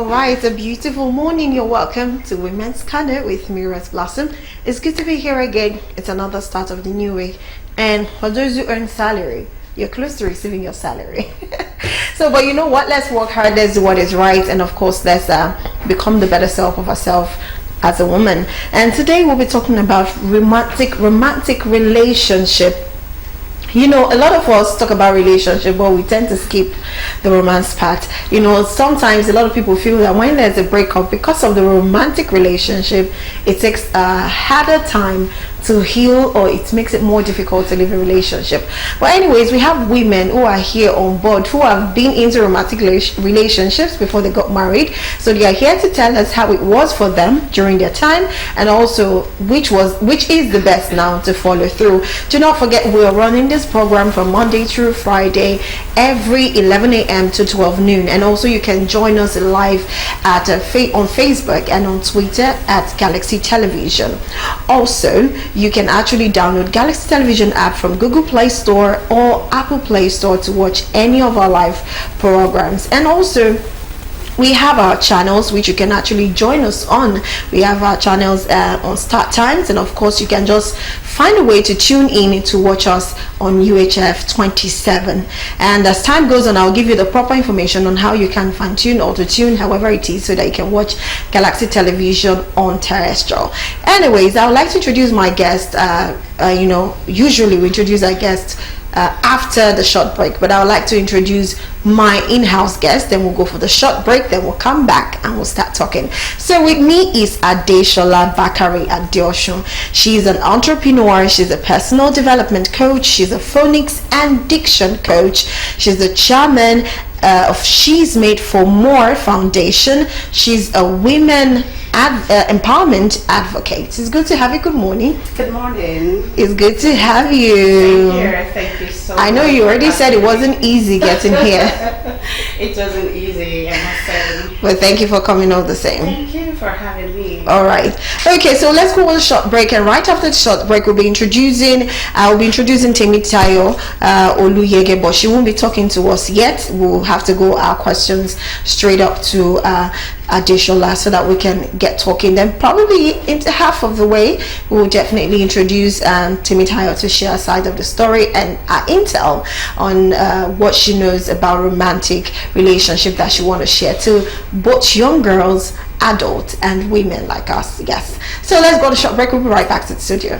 All right, a beautiful morning. You're welcome to Women's Corner with me, Rose Blossom. It's good to be here again. It's another start of the new week. And for those who earn salary, you're close to receiving your salary. So, but you know what? Let's work hard. Let's do what is right. And of course, let's become the better self of ourselves as a woman. And today we'll be talking about romantic relationship. You know, a lot of us talk about relationship, but we tend to skip the romance part. You know, sometimes a lot of people feel that when there's a breakup, because of the romantic relationship, it takes a harder time to heal, or it makes it more difficult to live a relationship. But anyways, we have women who are here on board who have been into romantic relationships before they got married. So they are here to tell us how it was for them during their time, and also which is the best now to follow through. Do not forget, we are running this program from Monday through Friday every 11 a.m. to 12 noon, and also you can join us live at on Facebook and on Twitter at Galaxy Television. Also, you can actually download Galaxy Television app from Google Play Store or Apple Play Store to watch any of our live programs. And also, we have our channels which you can actually join us on. We have our channels on start times, and of course you can just find a way to tune in to watch us on UHF 27. And as time goes on, I'll give you the proper information on how you can fine tune or to tune, however it is, so that you can watch Galaxy Television on terrestrial. Anyways, I would like to introduce my guest. Usually we introduce our guests after the short break, but I would like to introduce my in-house guest. Then we'll go for the short break, then we'll come back and we'll start talking. So with me is Adeshola Bakare Adeosun. She's an entrepreneur, she's a personal development coach, she's a phonics and diction coach, she's the chairman of She's Made for More Foundation. She's a women empowerment advocate. It's good to have you. Good morning. Good morning. It's good to have you. Thank you so much. I know you already said it wasn't easy getting here. It wasn't easy, I must say. But thank you for coming all the same. Thank you for having me. All right. Okay, so let's go on a short break, and right after the short break, we'll be introducing Temitayo Oluyege, but she won't be talking to us yet. We'll have to go our questions straight up to Adeshola so that we can get talking. Then probably into half of the way, we'll definitely introduce Temitayo to share a side of the story and intel on what she knows about romantic relationship that she want to share to both young girls, adults, and women like us. Yes. So let's go to short break. We'll be right back to the studio.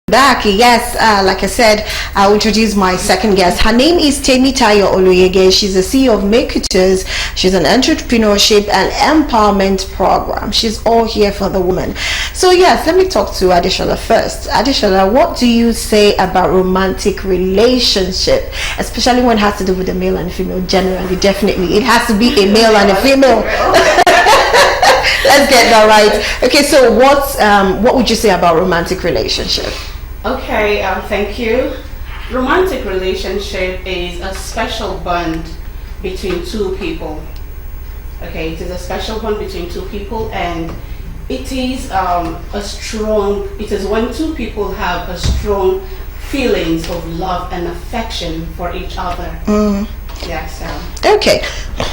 Back, yes. Like I said, I'll introduce my second guest. Her name is Temitayo Oluyege. She's the CEO of Makers. She's an entrepreneurship and empowerment program. She's all here for the woman. So yes, let me talk to Adeshola first. Adeshola, what do you say about romantic relationship, especially when it has to do with a male and female? Generally, definitely, it has to be a male and a female. Let's get that right. Okay, so what would you say about romantic relationship? Okay, thank you. Romantic relationship is a special bond between two people. Okay, it is a special bond between two people, and it is it is when two people have a strong feelings of love and affection for each other. Yes. Okay,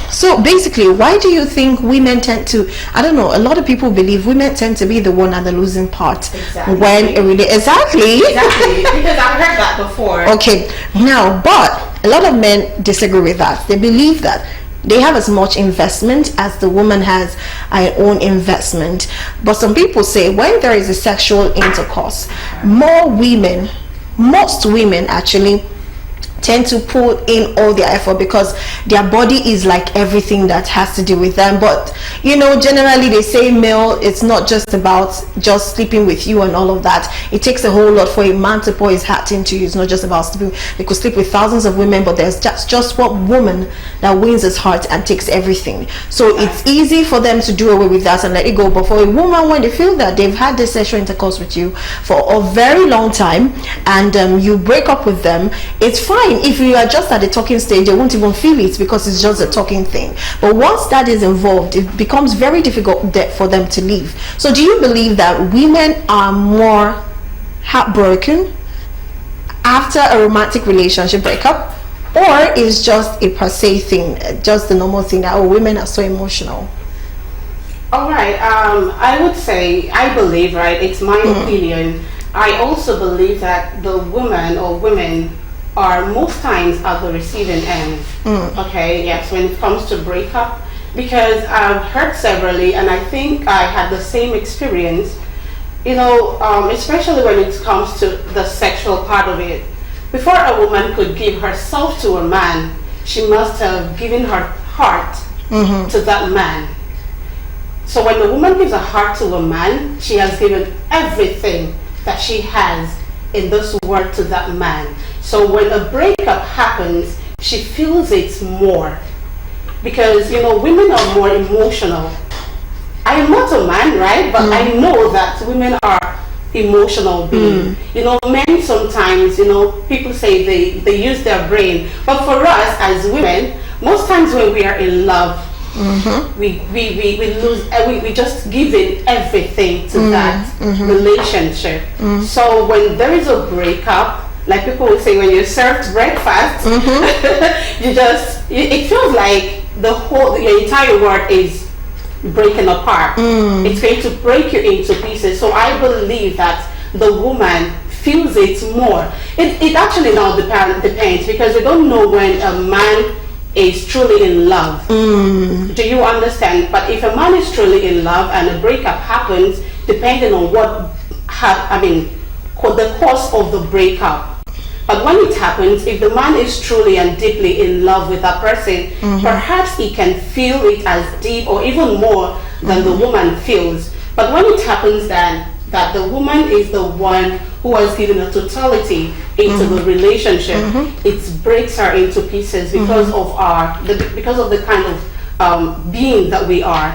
so basically, why do you think women tend to, I don't know, a lot of people believe women tend to be the one at the losing part. Exactly. When exactly, because I've heard that before. Okay, now, but a lot of men disagree with that. They believe that they have as much investment as the woman has her own investment. But some people say when there is a sexual intercourse, most women actually tend to put in all their effort because their body is like everything that has to do with them. But you know, generally they say male, it's not just about just sleeping with you and all of that. It takes a whole lot for a man to pour his heart into you. It's not just about sleeping. They could sleep with thousands of women, but there's just one woman that wins his heart and takes everything. So it's easy for them to do away with that and let it go. But for a woman, when they feel that they've had this sexual intercourse with you for a very long time and you break up with them, it's fine. If you are just at the talking stage, they won't even feel it because it's just a talking thing. But once that is involved, it becomes very difficult for them to leave. So do you believe that women are more heartbroken after a romantic relationship breakup, or is just a per se thing, just the normal thing that women are so emotional? All right. I would say, I believe, right, it's my opinion. I also believe that the woman or women are most times at the receiving end. Okay, yes, when it comes to breakup, because I've heard severally, and I think I had the same experience, you know, especially when it comes to the sexual part of it. Before a woman could give herself to a man, she must have given her heart to that man. So when the woman gives a heart to a man, she has given everything that she has in this world to that man. So when a breakup happens, she feels it more. Because, you know, women are more emotional. I am not a man, right? But I know that women are emotional beings. You know, men sometimes, you know, people say they use their brain. But for us as women, most times when we are in love, we lose, we just give in everything to that relationship. So when there is a breakup, like people would say, when you're served breakfast, it feels like your entire world is breaking apart. It's going to break you into pieces. So I believe that the woman feels it more. It actually now depends, because we don't know when a man is truly in love. Do you understand? But if a man is truly in love and a breakup happens, depending on the cause of the breakup. But when it happens, if the man is truly and deeply in love with that person, perhaps he can feel it as deep or even more than the woman feels. But when it happens that the woman is the one who has given a totality into the relationship, it breaks her into pieces because of the kind of being that we are.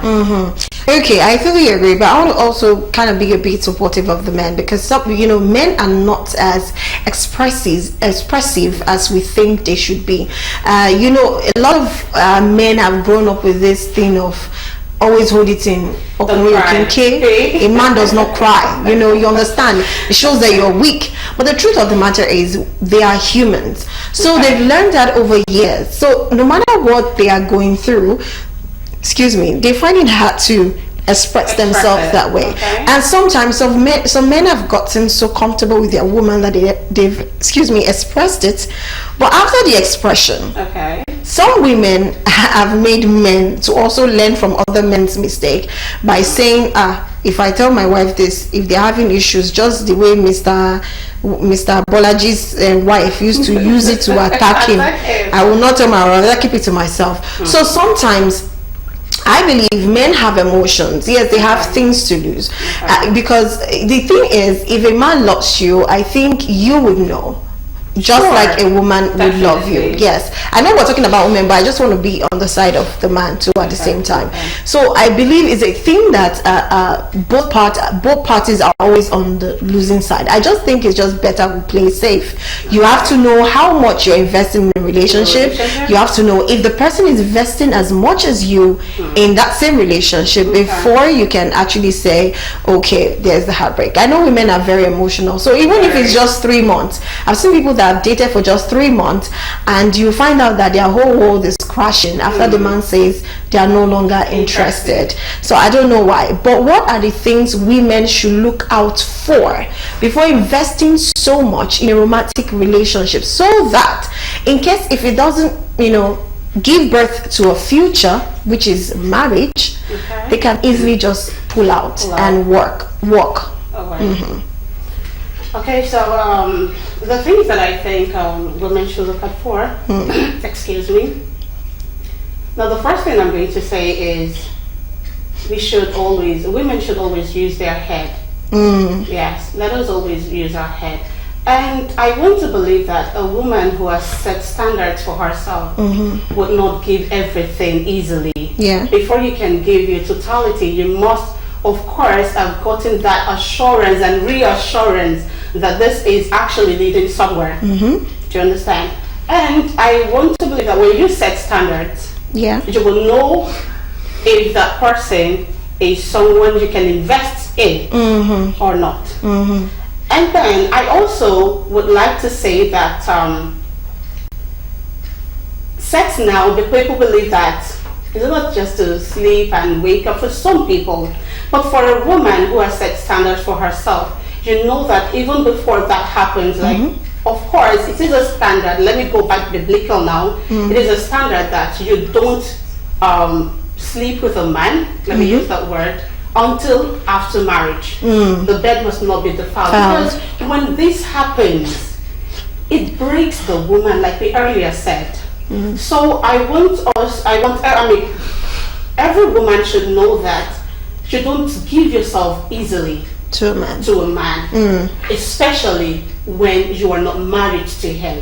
Okay, I fully agree, but I want to also kind of be a bit supportive of the men, because some, you know, men are not as expressive as we think they should be. You know, a lot of men have grown up with this thing of always hold it in. A man does not cry. You know, you understand. It shows that you're weak. But the truth of the matter is, they are humans. So they've learned that over years. So no matter what they are going through, they find it hard to express themselves that way. And sometimes some men have gotten so comfortable with their woman that they've expressed it. But after the expression, some women have made men to also learn from other men's mistake by saying, if I tell my wife this, if they're having issues, just the way Mr. Bolaji's wife used to use it to attack him, I will not tell my wife, I'll keep it to myself. So sometimes I believe men have emotions. Yes, they have things to lose. Because the thing is, if a man loves you, I think you would know. Just like a woman would love you. Yes, I know we're talking about women, but I just want to be on the side of the man too at the same time. So I believe it's a thing that both parties are always on the losing side. I just think it's just better we play safe. You have to know how much you're investing in a relationship. You have to know if the person is investing as much as you in that same relationship before you can actually say, okay, there's the heartbreak. I know women are very emotional, so even if it's just 3 months, I've seen people that have dated for just 3 months and you find out that their whole world is crashing after the man says they are no longer interested. So I don't know why, but what are the things women should look out for before investing so much in a romantic relationship, so that in case if it doesn't, you know, give birth to a future, which is marriage, they can easily just pull out and walk. Okay, so the things that I think women should look out for, excuse me. Now, the first thing I'm going to say is women should always use their head. Yes, let us always use our head. And I want to believe that a woman who has set standards for herself would not give everything easily. Yeah. Before you can give your totality, you must, of course, have gotten that assurance and reassurance that this is actually leading somewhere. Do you understand? And I want to believe that when you set standards, yeah, you will know if that person is someone you can invest in or not. And then I also would like to say that sex now, the people believe that it's not just to sleep and wake up for some people, but for a woman who has set standards for herself, you know that even before that happens, like, of course, it is a standard. Let me go back biblical now. It is a standard that you don't sleep with a man, let me use that word, until after marriage. The bed must not be defiled. Because when this happens, it breaks the woman, like we earlier said. So every woman should know that you don't give yourself easily to a man, especially when you are not married to him.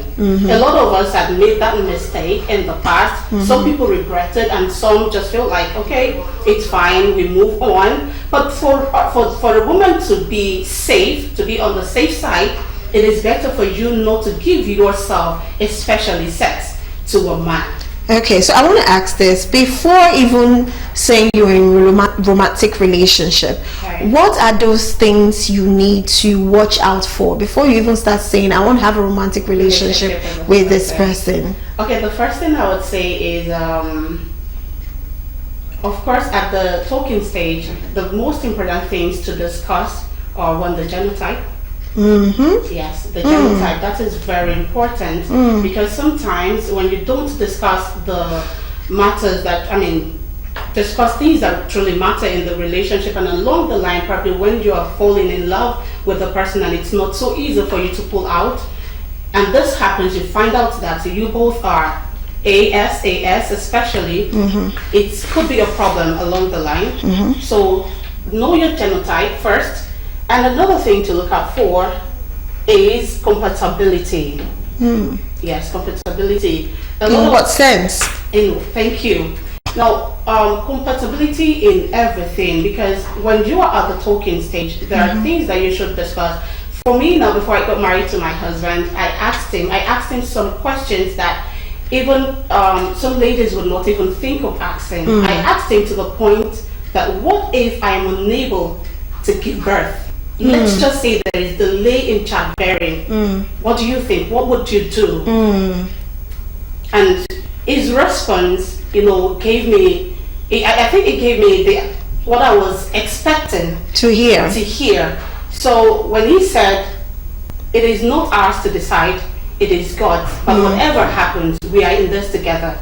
A lot of us have made that mistake in the past. Some people regret it, and some just feel like, okay, it's fine, we move on. But for a woman to be safe, to be on the safe side, it is better for you not to give yourself, especially sex, to a man. Okay, so I want to ask this before even saying you're in a romantic relationship. Okay. What are those things you need to watch out for before you even start saying, I want to have a romantic relationship with this person? Okay, the first thing I would say is, of course, at the talking stage, the most important things to discuss are, one, the genotype. Yes, the genotype, that is very important, because sometimes when you don't discuss the matters discuss things that truly matter in the relationship, and along the line, probably when you are falling in love with the person and it's not so easy for you to pull out, and this happens, you find out that you both are AS, especially, it could be a problem along the line. So know your genotype first. And another thing to look out for is compatibility. Yes, compatibility. In what sense? Thank you. Now, compatibility in everything, because when you are at the talking stage, there are things that you should discuss. For me now, before I got married to my husband, I asked him some questions that even some ladies would not even think of asking. I asked him to the point that, what if I am unable to give birth? Let's just say there is delay in childbearing. What do you think? What would you do? And his response, gave me, I think it gave me what I was expecting to hear. So when he said, it is not ours to decide, it is God's, but whatever happens, we are in this together.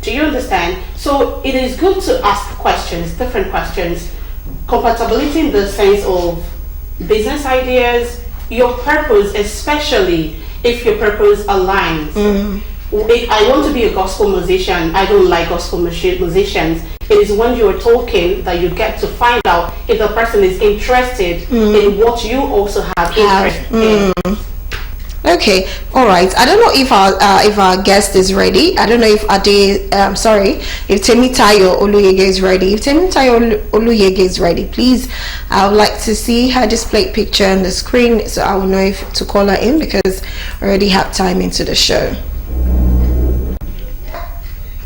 Do you understand? So it is good to ask questions, different questions. Compatibility in the sense of business ideas, your purpose, especially if your purpose aligns. I want to be a gospel musician. I don't like gospel musicians. It is when you're talking that you get to find out if the person is interested in what you also have interest in. Okay, all right. I don't know if our guest is ready. I don't know if if Temitayo Oluyege is ready. If Temitayo Oluyege is ready, please, I would like to see her display picture on the screen so I will know if to call her in, because I already have time into the show.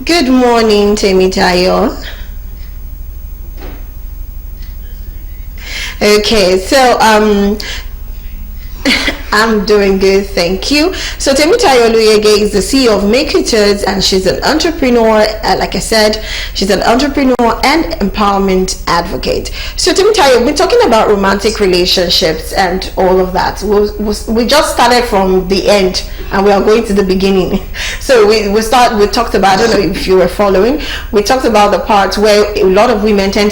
Good morning, Temitayo. Okay, so I'm doing good, thank you. So Temitayo Oluyege is the CEO of Make It Yours, and she's an entrepreneur. Like I said, she's an entrepreneur and empowerment advocate. So Temitayo, we're talking about romantic relationships and all of that. We just started from the end and we are going to the beginning. So we talked about, I don't know if you were following, we talked about the part where a lot of women tend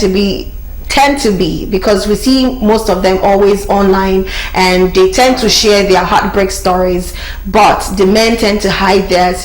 tend to be, because we see most of them always online, and they tend to share their heartbreak stories, but the men tend to hide theirs,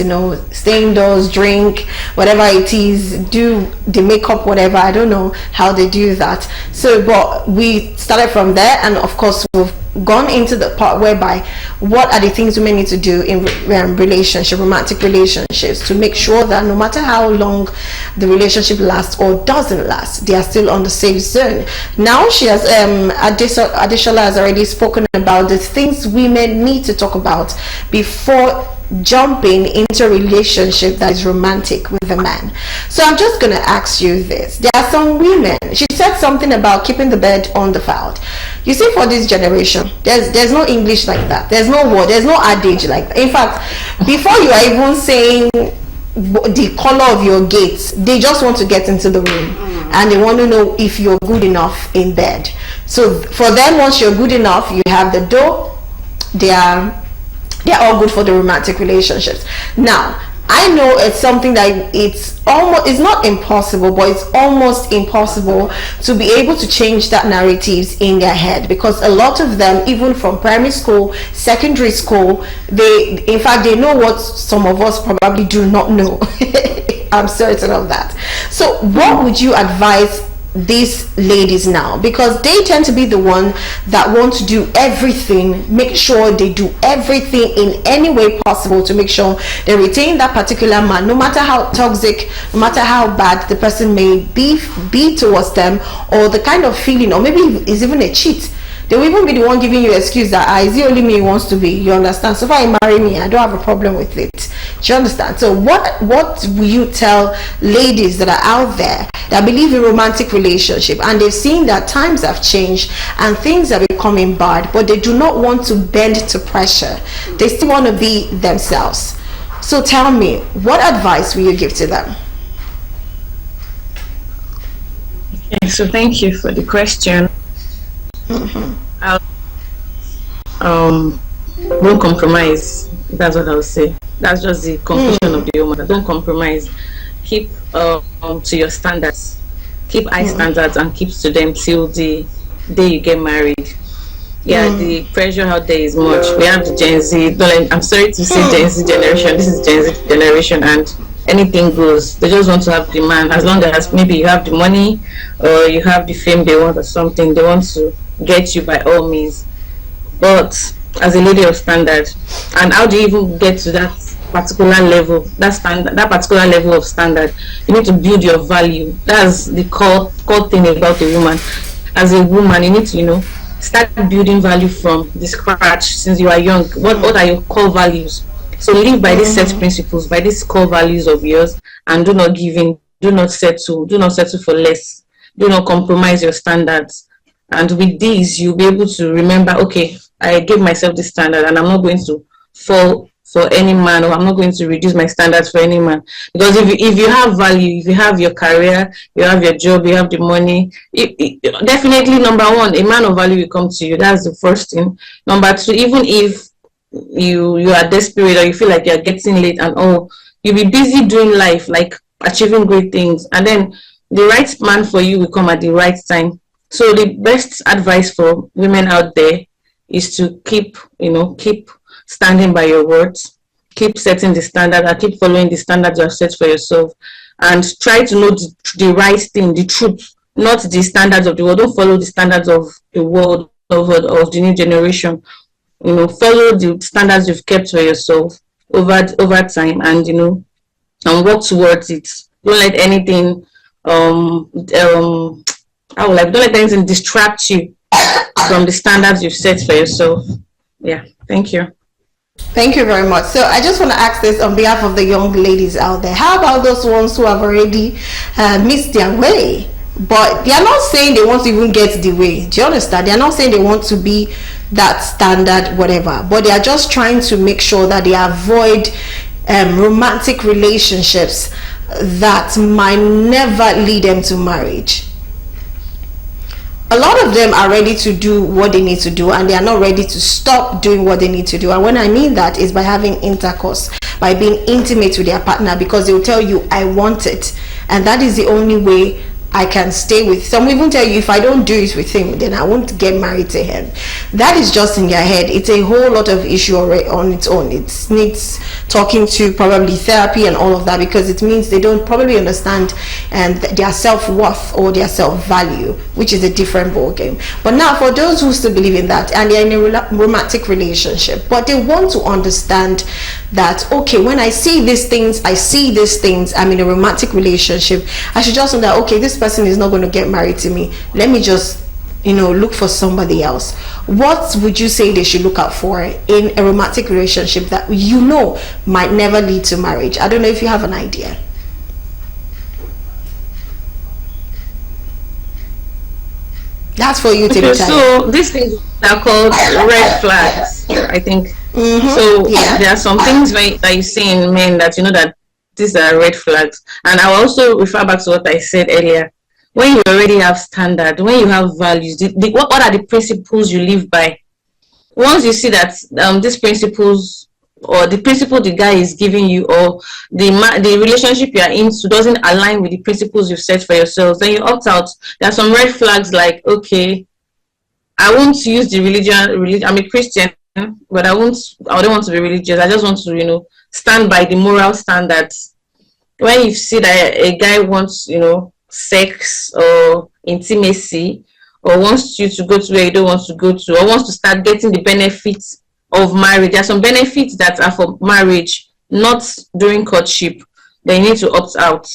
stay indoors, drink, whatever it is, do the makeup, whatever. I don't know how they do that. So, but we started from there, and of course we've gone into the part whereby what are the things women need to do in romantic relationships, to make sure that no matter how long the relationship lasts or doesn't last, they are still on the safe zone. Now she has Adeshola has already spoken about the things women need to talk about before jumping into a relationship that is romantic with a man. So I'm just gonna ask you this. There are some women, she said something about keeping the bed undefiled. You see, for this generation, there's no English like that. There's no word, there's no adage like that. In fact, before you are even saying the color of your gates, they just want to get into the room, and they want to know if you're good enough in bed. So for them, once you're good enough, you have the door, they're all good for the romantic relationships. Now, I know it's something that it's not impossible, but it's almost impossible to be able to change that narratives in their head, because a lot of them, even from primary school, secondary school, they know what some of us probably do not know. I'm certain of that. So what would you advise these ladies now, because they tend to be the one that want to do everything, make sure they do everything in any way possible to make sure they retain that particular man, no matter how toxic, no matter how bad the person may be towards them, or the kind of feeling, or maybe it's even a cheat. They will even be the one giving you an excuse that is it only me he wants to be, you understand? So far he marry me, I don't have a problem with it. Do you understand? So what will you tell ladies that are out there that believe in romantic relationship, and they've seen that times have changed and things are becoming bad, but they do not want to bend to pressure, they still want to be themselves? So tell me, what advice will you give to them? Okay, so thank you for the question. Don't compromise. That's what I would say. That's just the conclusion of the woman. Don't compromise. Keep to your standards. Keep high standards and keep to them till the day you get married. Yeah, the pressure out there is much. We have the Gen Z. I'm sorry to say Gen Z generation. This is Gen Z generation, and anything goes. They just want to have the man. As long as maybe you have the money or you have the fame they want or something, they want to get you by all means. But as a lady of standard, and how do you even get to that particular level, that particular level of standard? You need to build your value. That's the core thing about a woman. As a woman, you need to start building value from the scratch since you are young. What are your core values? So live by these set principles, by these core values of yours, and do not give in, do not settle for less, do not compromise your standards. And with these, you'll be able to remember, okay, I gave myself this standard, and I'm not going to fall for any man, or I'm not going to reduce my standards for any man. Because if you have value, if you have your career, you have your job, you have the money, definitely, number one, a man of value will come to you. That's the first thing. Number two, even if you are desperate or you feel like you're getting late and you'll be busy doing life, like achieving great things, and then the right man for you will come at the right time. So the best advice for women out there is to keep standing by your words, keep setting the standard, and keep following the standards you have set for yourself, and try to know the right thing, the truth, not the standards of the world. Don't follow the standards of the world, of the new generation. Follow the standards you've kept for yourself over time, and and work towards it. Don't let anything don't let anything distract you from the standards you've set for yourself. Yeah, thank you. Thank you very much. So I just want to ask this on behalf of the young ladies out there. How about those ones who have already missed their way, but they are not saying they want to even get the way? Do you understand? They are not saying they want to be that standard, whatever, but they are just trying to make sure that they avoid romantic relationships that might never lead them to marriage. A lot of them are ready to do what they need to do, and they are not ready to stop doing what they need to do. And when I mean that is by having intercourse, by being intimate with their partner, because they will tell you, I want it. And that is the only way I can stay with. Some will even tell you, if I don't do it with him, then I won't get married to him. That is just in their head. It's a whole lot of issue already on its own. It needs talking to, probably therapy and all of that, because it means they don't probably understand and their self-worth or their self-value, which is a different ball game. But now, for those who still believe in that and they're in a romantic relationship, but they want to understand that, okay, when I see these things, I'm in a romantic relationship, I should just know that, okay, this person is not going to get married to me. Let me just, look for somebody else. What would you say they should look out for in a romantic relationship that might never lead to marriage? I don't know if you have an idea. That's for you to Okay, decide. so these things are called red flags, I think. So there are some things that you see in men that that these are red flags. And I will also refer back to what I said earlier. When you already have standard, when you have values, what are the principles you live by? Once you see that these principles, or the principle the guy is giving you, or the relationship you are into doesn't align with the principles you've set for yourselves, then you opt out. There are some red flags like, okay, I won't use the religion. I'm a Christian, but I don't want to be religious. I just want to, stand by the moral standards. When you see that a guy wants, sex or intimacy, or wants you to go to where you don't want to go to, or wants to start getting the benefits of marriage. There are some benefits that are for marriage, not during courtship. Then you need to opt out.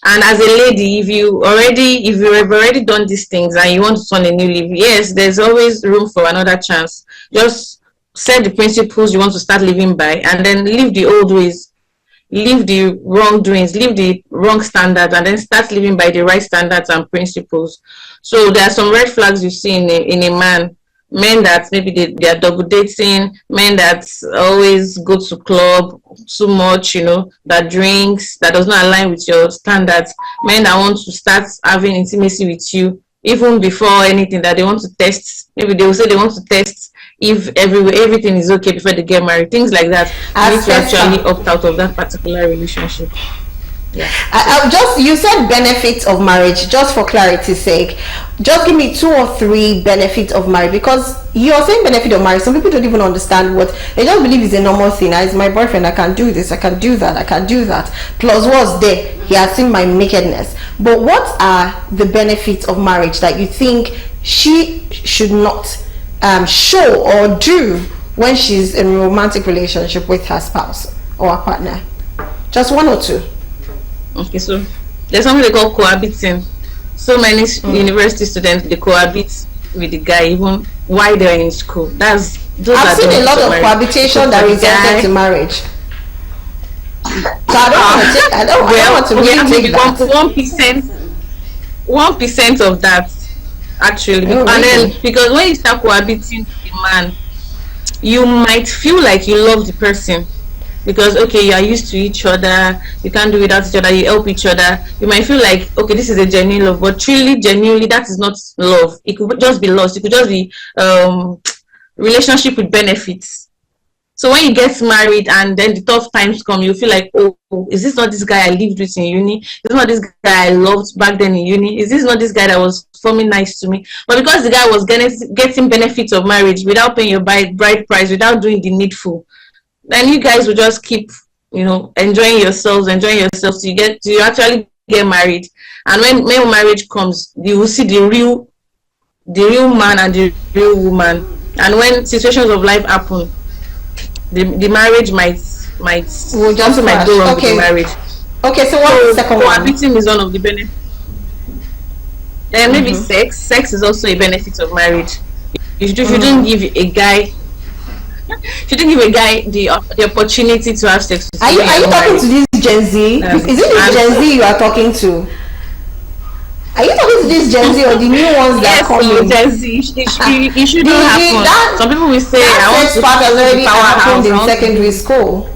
And as a lady, if you've already done these things and you want to turn a new leaf, yes, there's always room for another chance. Just set the principles you want to start living by, and then leave the old ways, leave the wrongdoings, leave the wrong standards, and then start living by the right standards and principles. So there are some red flags you see in a man. Men that maybe they are double dating, men that always go to club too much, that drinks, that does not align with your standards, men that want to start having intimacy with you even before anything, that they want to test. Maybe they will say they want to test if everything is okay before they get married, things like that. You need to actually opt out of that particular relationship. Yeah. You said benefits of marriage. Just for clarity's sake, just give me 2 or 3 benefits of marriage, because you're saying benefit of marriage. Some people don't even understand what they just believe is a normal thing. As my boyfriend, I can do this, I can do that, I can do that. Plus, what's there? He has seen my nakedness. But what are the benefits of marriage that you think she should not show or do when she's in a romantic relationship with her spouse or her partner? Just 1 or 2. Okay, so there's something they call cohabiting. So many university students, they cohabit with the guy even while they're in school. I've seen a lot of cohabitation that resulted to marriage. So I don't want to really take that. 1% of that, actually. And then, because when you start cohabiting with a man, you might feel like you love the person, because you are used to each other, you can't do without each other, you help each other. You might feel like, okay, this is a genuine love, but genuinely that is not love. It could just be lust. It could just be relationship with benefits. So when you get married and then the tough times come, you feel like, oh, is this not this guy I lived with in uni? Is this not this guy I loved back then in uni? Is this not this guy that was forming nice to me? But because the guy was getting benefits of marriage without paying your bride price, without doing the needful, then you guys will just keep, enjoying yourselves till you actually get married. And when marriage comes, you will see the real man and the real woman. And when situations of life happen, the marriage might go wrong with the marriage. Okay, so what's the second one? Cohabiting is one of the benefits. Then maybe sex. Sex is also a benefit of marriage. You shouldn't give a guy the opportunity to have sex with you. Are you talking to this Gen Z? Is it this Gen Z you are talking to? Are you talking to this Gen Z or the new ones that are coming? Gen Z. It shouldn't happen. Some people will say, I want to part already happened in secondary school.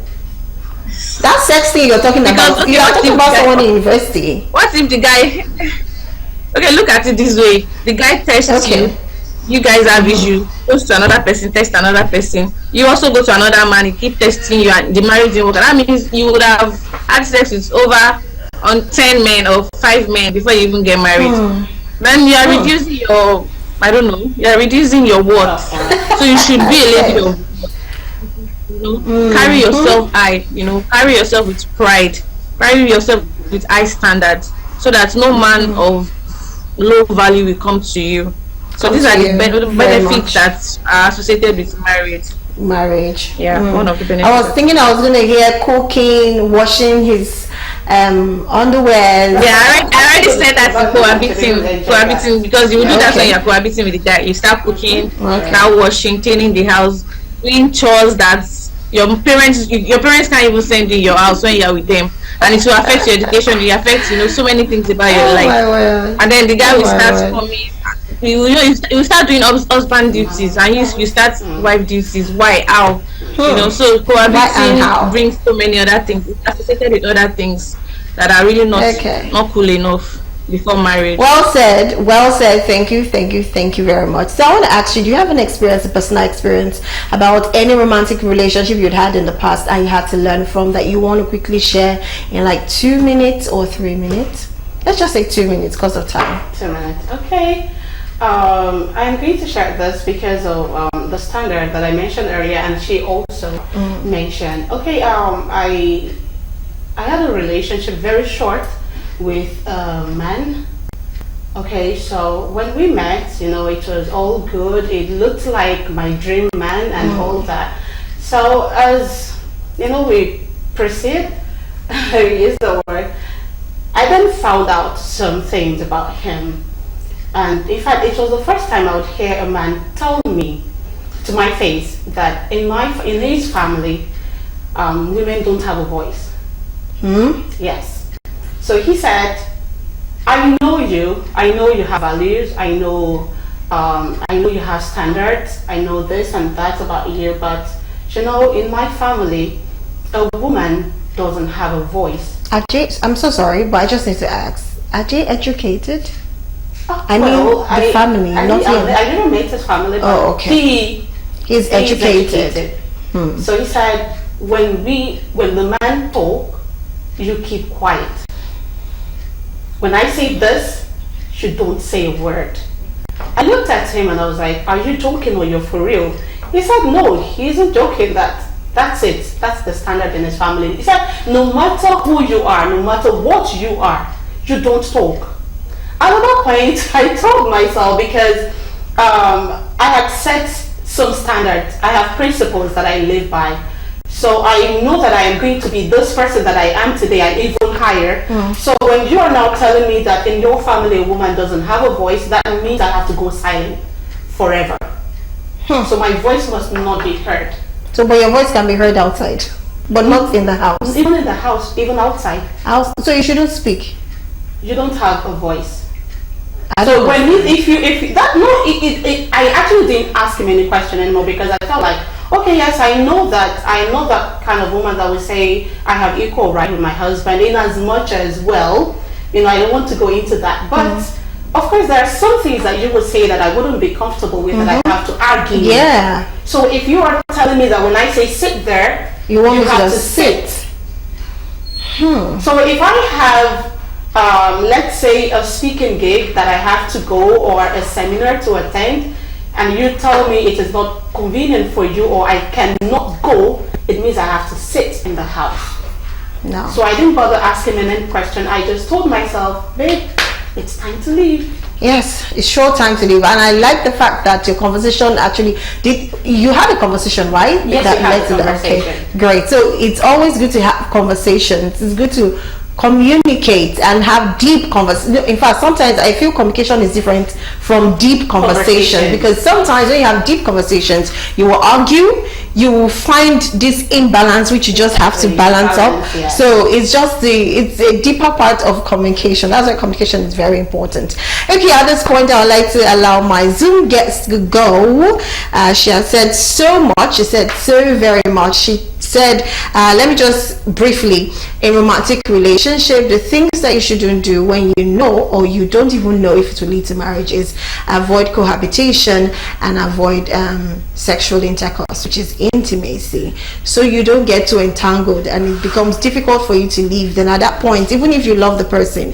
That sex thing you're talking about, you are talking about someone in university. What if the guy... Okay, look at it this way. The guy tests you. You guys have issues. Goes to another person, test another person. You also go to another man, he keep testing you, and the marriage didn't work. That means you would have had sex with over on 10 men or 5 men before you even get married, then you are reducing your, I don't know, you are reducing your worth. So you should be a lady of, carry yourself high, carry yourself with pride, carry yourself with high standards, so that no man of low value will come to you. So these are the benefits that are associated with marriage. One of the benefits. I was thinking I was going to hear cooking, washing his underwear. I already said that cohabiting, because you will do that when you're cohabiting with the guy. You start cooking, start washing, cleaning the house, doing chores that your parents can't even send you in your house when you're with them, and it will affect your education. It affects so many things about your life. And then the guy will start coming. You start doing husband duties, and you start wife duties. Why? How? So cohabiting brings so many other things. It's associated with other things that are really not cool enough before marriage. Well said. Thank you very much. So I want to ask you, do you have a personal experience about any romantic relationship you'd had in the past and you had to learn from, that you want to quickly share in like 2 minutes or 3 minutes? Let's just say 2 minutes because of time. 2 minutes. Okay. I'm going to share this because of the standard that I mentioned earlier, and she also mentioned. Okay, I had a relationship very short with a man. Okay, so when we met, it was all good. It looked like my dream man and all that. So as we proceed, use the word, I then found out some things about him. And in fact, it was the first time I would hear a man tell me to my face that in his family, women don't have a voice. Yes. So he said, I know you have values, I know you have standards, I know this and that about you, but in my family, a woman doesn't have a voice. Ajay, I'm so sorry, but I just need to ask, Ajay educated? I mean, the family, not him. I didn't meet his family, but he's educated. So he said, when the man talk, you keep quiet. When I say this, you don't say a word. I looked at him and I was like, are you joking or you're for real? He said, no, he isn't joking. That's it. That's the standard in his family. He said, no matter who you are, no matter what you are, you don't talk. At that point, I told myself, because I had set some standards. I have principles that I live by. So I know that I am going to be this person that I am today and even higher. So when you are now telling me that in your family a woman doesn't have a voice, that means I have to go silent forever. So my voice must not be heard. So, but your voice can be heard outside, but not in the house. Even in the house, even outside. So you shouldn't speak. You don't have a voice. I actually didn't ask him any question anymore, because I felt like, okay, yes, I know that kind of woman that would say I have equal right with my husband, in as much as, well, I don't want to go into that, but of course there are some things that you would say that I wouldn't be comfortable with, that I have to argue. Yeah. So if you are telling me that when I say sit there, you have to sit. So if I have let's say a speaking gig that I have to go, or a seminar to attend, and you tell me it is not convenient for you, or I cannot go, it means I have to sit in the house. No. So I didn't bother asking any question. I just told myself, babe, it's time to leave. Yes, it's short time to leave. And I like the fact that your conversation you had a conversation, right? Yes, we had a conversation. Okay, great. So it's always good to have conversations. It's good to communicate and have deep conversation. In fact, sometimes I feel communication is different from deep conversation, because sometimes when you have deep conversations, you will argue, you will find this imbalance which you just have to balance up. Yeah. So it's a deeper part of communication. That's why communication is very important. Okay, at this point I would like to allow my Zoom guest to go. She has said so much. She said so very much. She said, let me just briefly, in romantic relationship, the things that you shouldn't do when you know or you don't even know if it will lead to marriage is avoid cohabitation and avoid sexual intercourse, which is intimacy, so you don't get too entangled and it becomes difficult for you to leave. Then at that point, even if you love the person,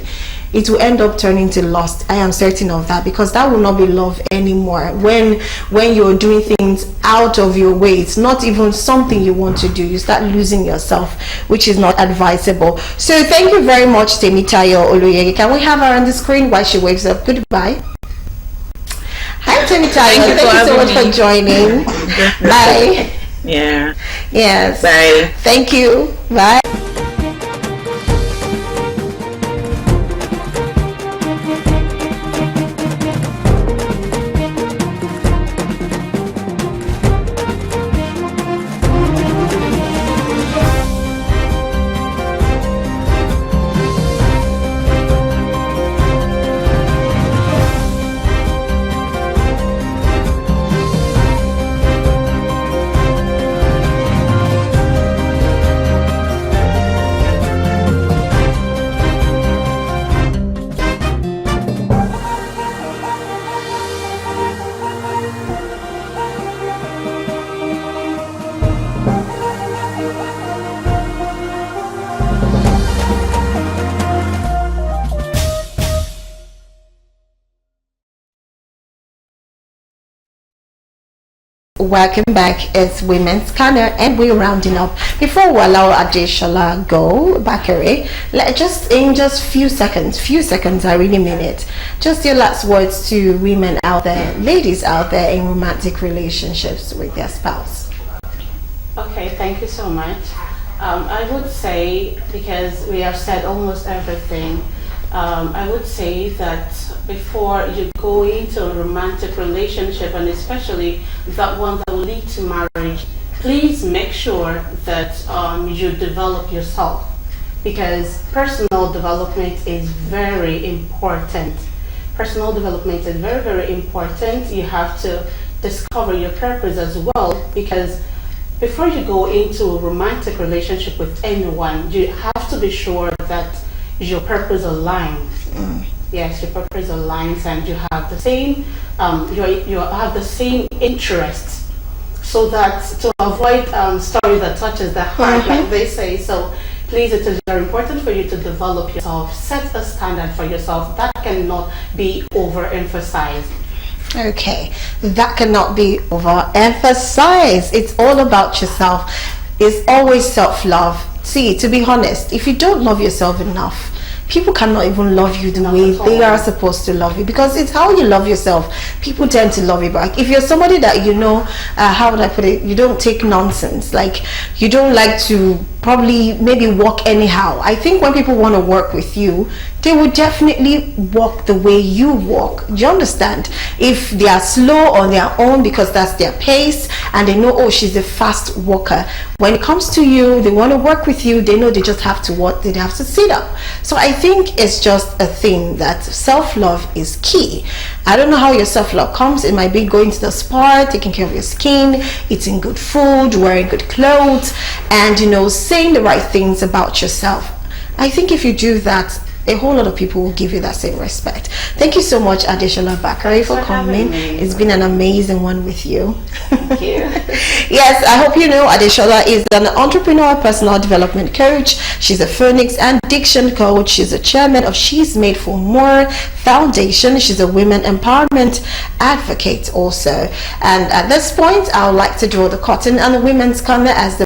it will end up turning to lust. I am certain of that, because that will not be love anymore. When you're doing things out of your way, it's not even something you want to do, you start losing yourself, which is not advisable. So thank you very much, Temitayo Oluyege. Can we have her on the screen while she waves up goodbye? Hi, Temitayo. Thank you so much for joining. Bye. Yeah. Yes. Bye. Thank you. Bye. Welcome back. It's Women's Corner and we're rounding up. Before we allow Adeshola go, Bakare, in just few seconds, I really mean it, just your last words to women out there, ladies out there in romantic relationships with their spouse. Okay, thank you so much. I would say, because we have said almost everything, I would say that before you go into a romantic relationship, and especially that one that will lead to marriage, please make sure that you develop yourself, because personal development is very important. Personal development is very, very important. You have to discover your purpose as well, because before you go into a romantic relationship with anyone, you have to be sure that your purpose aligns. Yes, your purpose aligns, and you have the same you have the same interests, so that to avoid story that touches the heart, like they say. So please, it is very important for you to develop yourself, set a standard for yourself that cannot be overemphasized. Okay, that cannot be overemphasized. It's all about yourself. It's always self-love. See, to be honest, if you don't love yourself enough, people cannot even love you the way they are supposed to love you, because it's how you love yourself. People tend to love you back. If you're somebody that, how would I put it, you don't take nonsense, like you don't like to probably maybe walk anyhow. I think when people want to work with you, they would definitely walk the way you walk. Do you understand? If they are slow on their own because that's their pace, and they know, oh, she's a fast walker, when it comes to you, they want to work with you, they know they just have to what they have to sit up. So I think it's just a thing that self-love is key. I don't know how your self-love comes. It might be going to the spa, taking care of your skin, eating good food, wearing good clothes, and saying the right things about yourself. I think if you do that, a whole lot of people will give you that same respect. Thank you so much, Adeshola Bakare, for coming. It's been an amazing one with you. Thank you. Yes, I hope you know Adeshola is an entrepreneur, personal development coach. She's a phonics and diction coach. She's a chairman of She's Made for More Foundation. She's a women empowerment advocate also. And at this point, I would like to draw the curtain on the Women's Corner as the